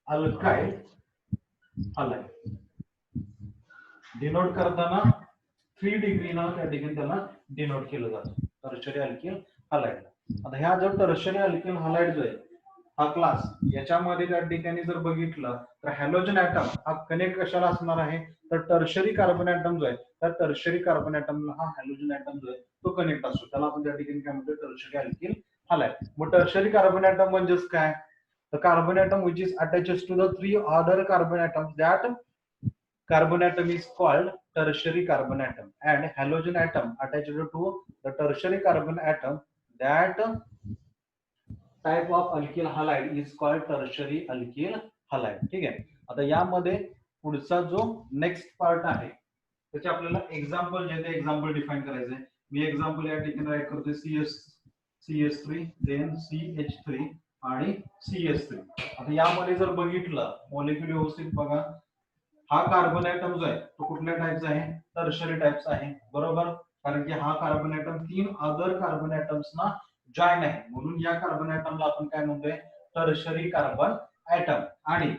alkyl halide. Denote करताना 3 डिग्रीना त्या ठिकाणी त्याला डिनोट केलं जातं, टर्शरी अल्किल हलाइड. आता ह्या जो टर्शरी अल्किल हलाइड जो आहे हा क्लास, याच्यामध्ये त्या ठिकाणी जर बघितलं तर हॅलोजन ऍटम हा कनेक्ट कशाला असणार आहे, तर टर्शरी कार्बन ऍटम जो आहे त्या टर्शरी कार्बन ऍटमला हा हॅलोजन ऍटम जो आहे तो कनेक्ट असतो, त्याला आपण त्या ठिकाणी काय म्हणतो, टर्शरी अल्किल हलाइड. मग टर्शरी कार्बन ऍटम म्हणजेच काय, the carbon atom which is attached to the 3 other carbon atoms, that carbon atom is called tertiary carbon atom, and halogen atom attached to the tertiary carbon atom, that type of alkyl halide is called tertiary alkyl halide. ठीक आहे, आता यामध्ये पुढचा जो next part आहे त्याचे आपल्याला example जे ते एक्झाम्पल डिफाइन करायचे. मी एक्झाम्पल या ठिकाणी राईट करतोय, CS3 देन CH3 आणि CS3. आता यामध्ये जर बघितलं मॉलिक्यूल व्यवस्थित बघा, हा कार्बन ऍटम जो आहे तो कुठल्या टाइपचा आहे, टर्शरी टाइपचा आहे, बरोबर. कारण की हा कार्बन ऍटम 3 अदर कार्बन ऍटम्सना जॉईन आहे, म्हणून या कार्बन ऍटमला आपण काय म्हणतोय, टर्शरी कार्बन ऍटम. आणि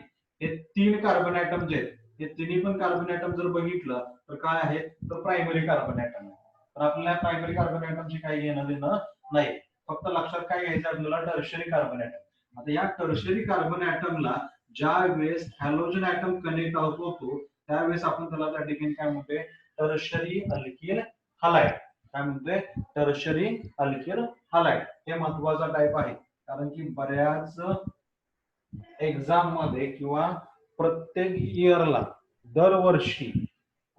हे 3 कार्बन ऍटम जे आहेत, हे तिन्ही पण कार्बन ऍटम जर बघितलं तर काय आहे, तर प्रायमरी कार्बन ऍटम आहे. तर आपल्याला प्रायमरी कार्बन ऍटमची काही घेणं देणं नाही, फक्त लक्षात काय घ्यायचं आपल्याला, टर्शरी कार्बन ऍटम. आता या टर्शरी कार्बन ऍटमला ज्या वेळेस हॅलोजन ऍटम कनेक्ट होतो त्यावेळेस आपण त्याला त्या ठिकाणी काय म्हणतोय, टर्शरी अल्किल हलाइड. काय म्हणतोय, टर्शरी अल्किल हलाइड. हे महत्वाचा टाइप आहे, कारण की बऱ्याच एक्झाम मध्ये किंवा प्रत्येक इयरला दरवर्षी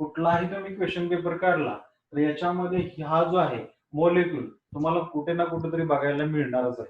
कुठलाही तुम्ही क्वेश्चन पेपर काढला तर याच्यामध्ये हा जो आहे मॉलिक्यूल तुम्हाला कुठे ना कुठेतरी बघायला मिळणारच आहे.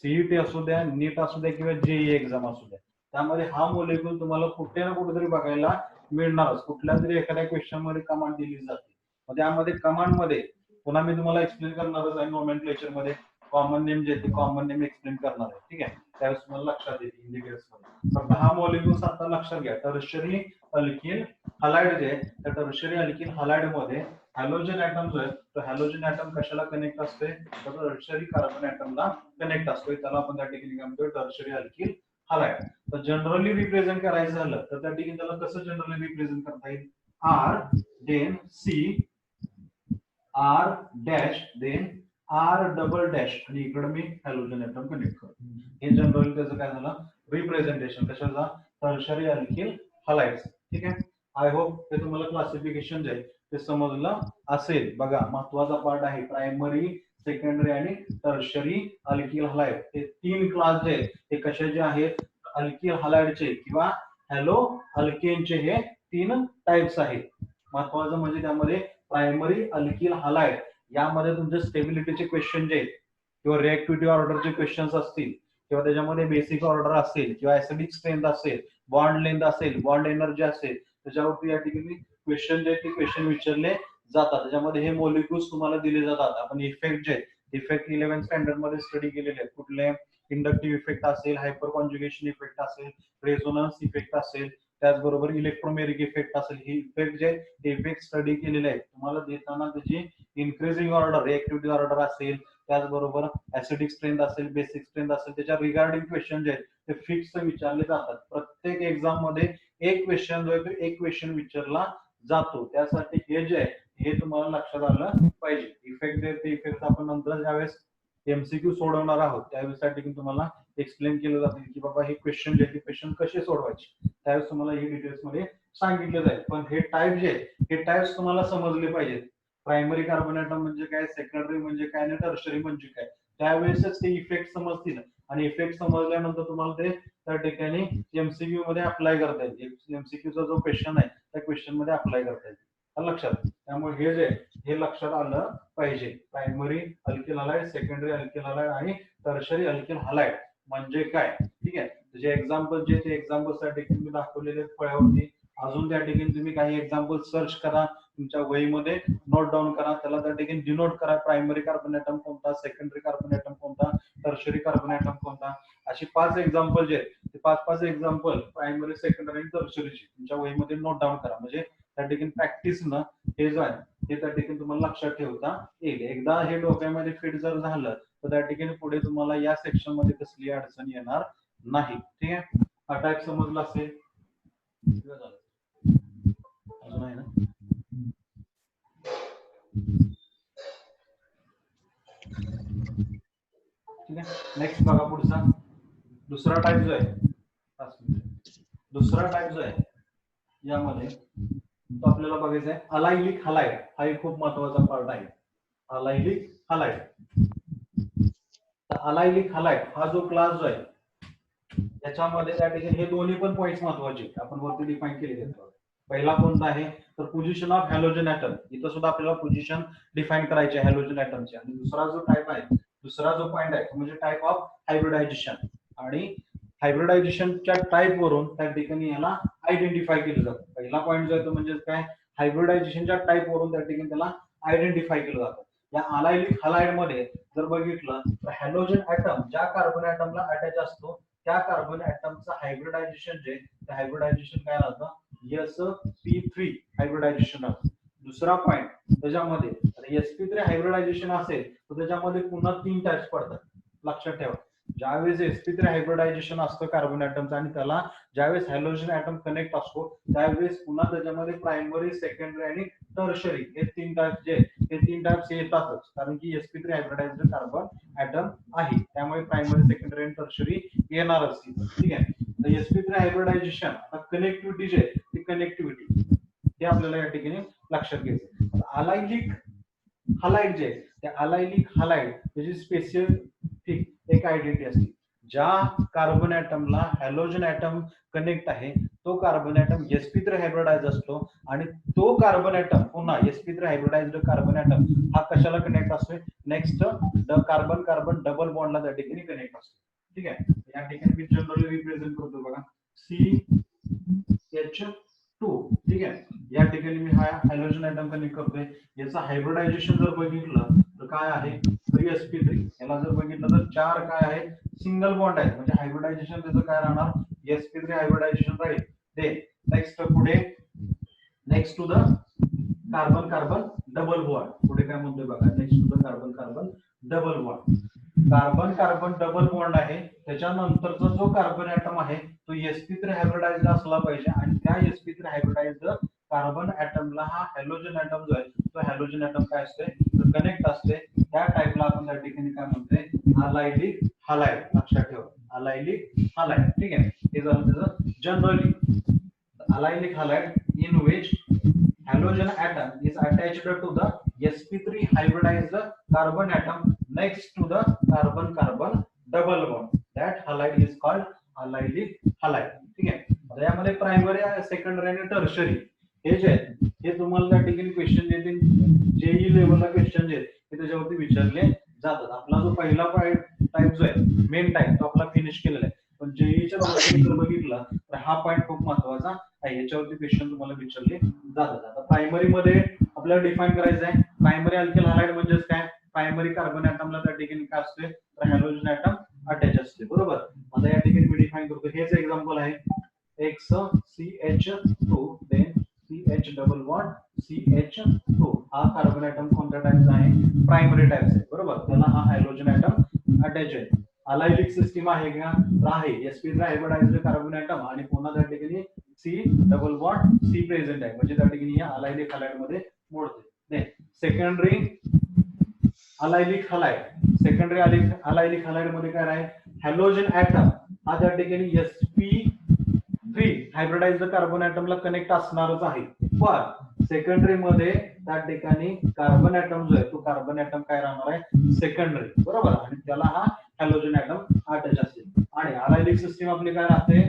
सीईटी असू द्या, नीट असू द्या किंवा जेईई एक्झाम असू द्या, त्यामध्ये हा मॉलिक्यूल तुम्हाला कुठे ना कुठेतरी बघायला मिळणारच. कुठल्या तरी एखाद्या क्वेश्चन मध्ये कमांड दिली जाते, त्यामध्ये कमांड मध्ये पुन्हा मी तुम्हाला एक्सप्लेन करणारच आहे नोमेनक्लेचर मध्ये, कॉमन नेम जे ते कॉमन नेम एक्सप्लेन करणार आहे. ठीक आहे, त्यावेळेस तुम्हाला लक्षात येते इंडिकेटर्स मध्ये. फक्त हा मॉलिक्यूल आता लक्षात घ्या, टर्शरी अल्किल हलाइड जे त्या टर्शरी अल्किल हलाइड मध्ये हॅलोजन ऍटम जो आहे तो हॅलोजन ऍटम कशाला कनेक्ट असते, तर टर्शरी कार्बन ऍटमला कनेक्ट असतोय, त्याला आपण त्या ठिकाणी काय म्हणतो, टर्शरी अल्किल हलाइड. तर जनरली रिप्रेझेंट करायचं झालं तर त्या ठिकाणी त्याला कसं जनरली रिप्रेझेंट करता येईल, R then C R dash then R double dash आणि इकडे मी हॅलोजन ऍटम कनेक्ट करतो. हे जनरली त्याचं काय झालं, रिप्रेझेंटेशन कशाचा, टर्शरी अल्किल हलाइड्स. ठीक आहे, आय होप हे तुम्हाला क्लासिफिकेशन जे आहे ते समजलं असेल. बघा, महत्वाचा पार्ट आहे, प्रायमरी, सेकंडरी आणि टर्शरी अल्किल हलाइड. हे 3 क्लास जे आहेत ते कशाचे आहेत, अल्किल हलाइडचे किंवा हॅलो अल्केनचे. हे 3 टाइप्स आहेत. महत्वाचं म्हणजे त्यामध्ये प्रायमरी अल्किल हलाइड यामध्ये तुमचे स्टेबिलिटीचे क्वेश्चन जे आहेत किंवा रिएक्टिव्हिटी ऑर्डरचे क्वेश्चन्स असतील किंवा त्याच्यामध्ये बेसिक ऑर्डर असेल किंवा ऍसिडिक स्ट्रेंथ असेल, बॉन्ड लेंथ असेल, बॉन्ड एनर्जी असेल, त्याच्यावरती या ठिकाणी क्वेश्चन जे ते क्वेश्चन विचारले जातात. त्याच्यामध्ये हे मॉलिक्युल्स तुम्हाला दिले जातात. आपण इफेक्ट जे इफेक्ट 11th स्टँडर्ड मध्ये स्टडी केलेले आहेत. कुठले, इंडक्टिव्ह इफेक्ट असेल, हायपर कॉन्जुगेशन इफेक्ट असेल, रेझोनन्स इफेक्ट असेल, त्याचबरोबर इलेक्ट्रोमेरिक इफेक्ट असेल, हे इफेक्ट जे इफेक्ट स्टडी केलेले आहेत. तुम्हाला देताना त्याची इन्क्रीजिंग ऑर्डर, रिएक्टिव्हिटी ऑर्डर असेल, त्याचबरोबर ऍसिडिक स्ट्रेंथ असेल, बेसिक स्ट्रेंथ असेल, त्याच्या रिगार्डिंग क्वेश्चन जे आहेत ते फिक्स विचारले जातात. प्रत्येक एक्झाम मध्ये एक क्वेश्चन जो आहे तो एक क्वेश्चन विचारला जातो. त्यासाठी हे जे आहे हे तुम्हाला लक्षात आलं पाहिजे. इफेक्ट जे ते इफेक्ट आपण नंतर ज्यावेळेस एमसीक्यू सोडवणार आहोत त्यावेळेस त्या ठिकाणी तुम्हाला एक्सप्लेन केलं जाते की बाबा हे क्वेश्चन जे ते क्वेश्चन कसे सोडवायचे, त्यावेळेस तुम्हाला हे डिटेल्स मध्ये सांगितलं जाईल. पण हे टाईप जे हे टाइप्स तुम्हाला समजले पाहिजेत. प्रायमरी कार्बन ॲटम म्हणजे काय, सेकंडरी म्हणजे काय आणि टर्शरी म्हणजे काय, त्यावेळेसच ते इफेक्ट समजतील. आणि इफेक्ट समजल्यानंतर तुम्हाला ते त्या ठिकाणी एमसीक्यू मध्ये अप्लाय करता येईल. एमसीक्यूचा जो क्वेश्चन आहे त्या क्वेश्चन मध्ये अप्लाय करता येईल. लक्षात. त्यामुळे हे जे हे लक्षात आलं पाहिजे. Primary alkyl halide, secondary alkyl halide आणि टर्शरी अल्किल हलाइड म्हणजे काय. ठीक आहे. जे एक्झाम्पल जे ते एक्झाम्पल त्या ठिकाणी मी दाखवलेले फळ्यावरती. अजून त्या ठिकाणी तुम्ही काही एक्झाम्पल सर्च करा, तुमच्या वहीमध्ये नोट डाऊन करा, त्याला त्या ठिकाणी डिनोट करा. प्रायमरी कार्बन ॲटम कोणता, सेकंडरी कार्बन ॲटम कोणता, टर्शरी कार्बन ॲटम कोणता, अशी 5 एक्झाम्पल जे आहेत ते 5 एक्झाम्पल प्रायमरी, सेकंडरी आणि टर्शरीची तुमच्या वहीमध्ये नोट डाऊन करा. म्हणजे त्या ठिकाणी प्रॅक्टिस न हे जो आहे हे त्या ठिकाणी तुम्हाला लक्षात ठेवता येईल. एकदा हे डोक्यामध्ये फिट जर झालं तर त्या ठिकाणी पुढे तुम्हाला या सेक्शन मध्ये कसली अडचण येणार नाही. ठीक आहे. हा टाईप समजला असेल. अजून आहे ना. ठीक आहे. नेक्स्ट बघा पुढचा दुसरा टाईप जो आहे, दुसरा टाईप जो आहे यामध्ये तो आपल्याला बघायचा आहे अलायलिक हलाइड. हा एक खूप महत्वाचा पार्ट आहे. अलायलिक हलाइड. अलायलिक हलाइड हा जो क्लास जो आहे त्याच्यामध्ये त्या ठिकाणी हे दोन्ही पण पॉइंट्स महत्वाचे आपण वरती डिफाइन केलेले आहेत. पहिला कोणता आहे तर पोझिशन ऑफ हॅलोजन ॲटम. इथं सुद्धा आपल्याला पोझिशन डिफाइन करायची आहे हॅलोजन ॲटमची. आणि दुसरा जो टाइप आहे, दुसरा जो पॉइंट आहे म्हणजे टाइप ऑफ हायब्रिडायझेशन. आणि हायब्रिडायझेशनच्या टाइप वरून त्या ठिकाणी याला आयडेंटिफाय केलं जातं. पहिला पॉइंट जो आहे तो म्हणजे काय, हायब्रिडायझेशनच्या टाइप वरून त्या ठिकाणी त्याला आयडेंटिफाय केलं जातं. या अलायलिक हलाइड मध्ये जर बघितलं तर हॅलोजन ॲटम ज्या कार्बन ॲटमला अटॅच असतो त्या कार्बन ॲटमचं हायब्रिडायझेशन जे त्या हायब्रिडायझेशन काय राहतं, sp3 हायब्रिडायझेशन असतं. दुसरा पॉइंट त्याच्यामध्ये sp3 हायब्रिडायझेशन असेल तर त्याच्यामध्ये पुन्हा 3 टाइप्स पडतात. लक्षात ठेवा. ज्यावेळेस sp3 हायब्रिडायझेशन असतं कार्बन ॲटमचं आणि त्याला ज्यावेळेस हॅलोजन ॲटम कनेक्ट असतो त्यावेळेस पुन्हा त्याच्यामध्ये प्रायमरी, सेकंडरी आणि टर्शरी हे 3 टाइप्स जे हे 3 टाइप्स येतातच. कारण की sp3 हायब्रिडायझ्ड कार्बन ॲटम आहे त्यामुळे प्रायमरी, सेकंडरी आणि टर्शरी येणारच. ठीक आहे. तर sp3 हायब्रिडायझेशन कनेक्टिव्हिटी जे ती कनेक्टिव्हिटी हे आपल्याला या ठिकाणी लक्षात घ्यायचं. अलायलिक हलाइड जे त्या अलायलिक हलाइड त्याची स्पेसिफिक एक आयडेंटिटी असते. ज्या कार्बन ॲटमला हॅलोजन ॲटम कनेक्ट आहे तो कार्बन ॲटम sp3 हायब्रिडाइज असतो आणि तो कार्बन ॲटम पुन्हा sp3 हायब्रिडाइज्ड कार्बन ॲटम हा कशाला कनेक्ट असतोय, नेक्स्ट कार्बन कार्बन डबल बॉन्डला त्या ठिकाणी कनेक्ट असतो. ठीक आहे. या ठिकाणी मी जनरली रिप्रेझेंट करतो बघा CH2. ठीक आहे. या ठिकाणी मी हा हॅलोजन ॲटम कनेक्ट करतोय. याचा हायब्रिडायझेशन जर बघितलं तर काय आहे, sp3. याला जर बघितलं तर 4 काय आहे, सिंगल बॉन्ड आहे. म्हणजे हायब्रिडायझेशन त्याचं काय राहणार, sp3 हायब्रिडायझेशन राहील. ते नेक्स्ट पुढे next to the carbon carbon double bond. पुढे काय म्हणतोय बघा, next to the carbon carbon double bond. Carbon carbon double bond आहे त्याच्यानंतरचा जो कार्बन ॲटम आहे तो sp3 हायब्रिडाइज्ड असला पाहिजे. आणि त्या sp3 हायब्रिडाइज्ड कार्बन ॲटमला हा हॅलोजन ॲटम जो आहे तो हॅलोजन ॲटम काय असते कनेक्ट असते. त्या टाइपला आपण त्या ठिकाणी काय म्हणतोय, अलायलिक हलाइड. लक्षात ठेवा, अलायलिक हलाइड. ठीक आहे. हे झालं त्याचं generally. Allylic halide in which halogen atom is attached to the sp3 hybridized carbon atom next to the carbon carbon double bond. That halide is called allylic halide. ठीक आहे. आता यामध्ये प्रायमरी, सेकंडरी आणि टर्शरी हे जे आहेत हे तुम्हाला त्या ठिकाणी क्वेश्चन येतील. जेई लेवलला क्वेश्चन जे आहेत ते त्याच्यावरती विचारले जातात. आपला जो पहिला टाइप जो आहे मेन टाइप तो आपला फिनिश केलेला आहे. पण जेईच्या बाबतीत जर बघितलं तर हा पॉइंट खूप महत्वाचा आहे. याच्यावरती क्वेश्चन तुम्हाला विचारले जातात. आता प्रायमरी मध्ये आपल्याला डिफाइन करायचं आहे प्रायमरी अल्किल हलाइड म्हणजेच काय, प्रायमरी कार्बन ॲटमला त्या ठिकाणी काय असते तर हॅलोजन ॲटम अटॅच असते. बरोबर. आता या ठिकाणी मी डिफाइन करतो. हेच एक्झाम्पल आहे XCH2 then CH double bond CH2. हा कार्बन ॲटम कोणत्या टाइपचा आहे, प्रायमरी टाइपचा आहे. बरोबर. त्याला हा हॅलोजन ॲटम अटॅच आहे. अलायलिक सिस्टीम आहे का, आहे. sp3 हायब्रिडाइज्ड कार्बन ॲटम आणि पुन्हा त्या ठिकाणी C double bond C present आहे म्हणजे त्या ठिकाणी अलायलिक हलाइड मध्ये मोडते. Secondary allylic halide, secondary allylic halide मध्ये काय आहे हॅलोजन ऍटम हा त्या ठिकाणी sp3 हायब्रिडाइज्ड कार्बन ऍटमला कनेक्ट असणारच आहे, पण सेकंडरी मध्ये त्या ठिकाणी कार्बन ऍटम जो आहे तो कार्बन ऍटम काय राहणार आहे सेकंडरी, बरोबर, आणि त्याला हा हॅलोजन ऍटम अटॅच असेल. आणि अलायलिक सिस्टीम आपली काय राहते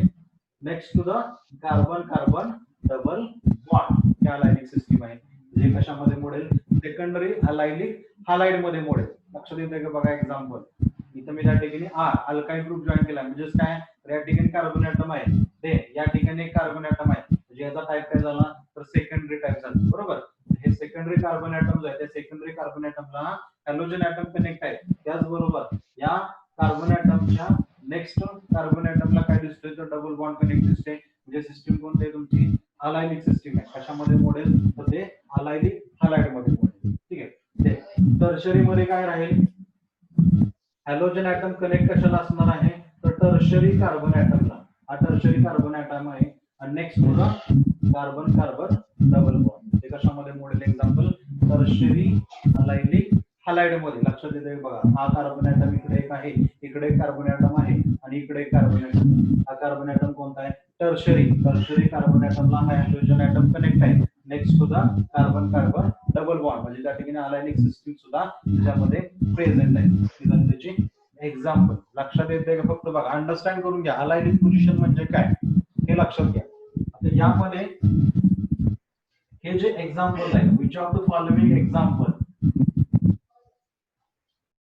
next to the carbon carbon double bond, ही अलायलिक सिस्टीम आहे जे कशामध्ये मोडेल सेकंडरी अलायलिक हलाइड मध्ये मोडेल. लक्षात येते का बघा एक्झाम्पल, इथं मी त्या ठिकाणी अल्काइल ग्रुप जॉईन केला म्हणजेच काय तर या ठिकाणी कार्बन ऍटम आहे, ते या ठिकाणी एक कार्बन ऍटम आहे म्हणजे याचा टाइप काय झाला तर सेकंडरी टाइप झाला, बरोबर. हे सेकंडरी कार्बन ऍटम आहे त्या सेकंडरी कार्बन ऍटमला हॅलोजन ऍटम कनेक्ट आहे, त्याचबरोबर या कार्बन ऍटमच्या नेक्स्ट कार्बन ऍटमला काय दिसतोय तर डबल बॉन्ड कनेक्ट दिसते, म्हणजे सिस्टीम कोणती आहे तुमची अलायलिक सिस्टीम आहे. कशामध्ये मोडेल तर ते अलायलिक हलाइड मध्ये मोडेल. ठीक आहे. टर्शरी मध्ये काय राहील हॅलोजन ऍटम कनेक्ट कशाला असणार आहे तर टर्शरी कार्बन ऍटमला, हा टर्शरी कार्बन ऍटम आहे आणि नेक्स्ट पुढे कार्बन कार्बन डबल बॉन्ड, ते कशामध्ये मोडेल एक्झाम्पल टर्शरी अलायलिक हलाइड मध्ये. लक्षात येते बघा हा कार्बन ऍटम इकडे एक आहे, इकडे एक कार्बन ऍटम आहे आणि इकडे एक कार्बन ऍटम, हा कार्बन ऍटम कोणता आहे टर्शरी, टर्शरी कार्बन ऍटमला हा हॅलोजन ऍटम कनेक्ट आहे नेक्स्ट सुद्धा कार्बन कार्बन डबल बॉन्ड म्हणजे त्या ठिकाणी अलायनिक सिस्टीम सुद्धा त्याच्यामध्ये प्रेझेंट आहे. त्याची एक्झाम्पल लक्षात येते का फक्त बघा अंडरस्टँड करून घ्या अलायनिक पोझिशन म्हणजे काय हे लक्षात घ्या. आता यामध्ये हे जे एक्झाम्पल आहे which of the following example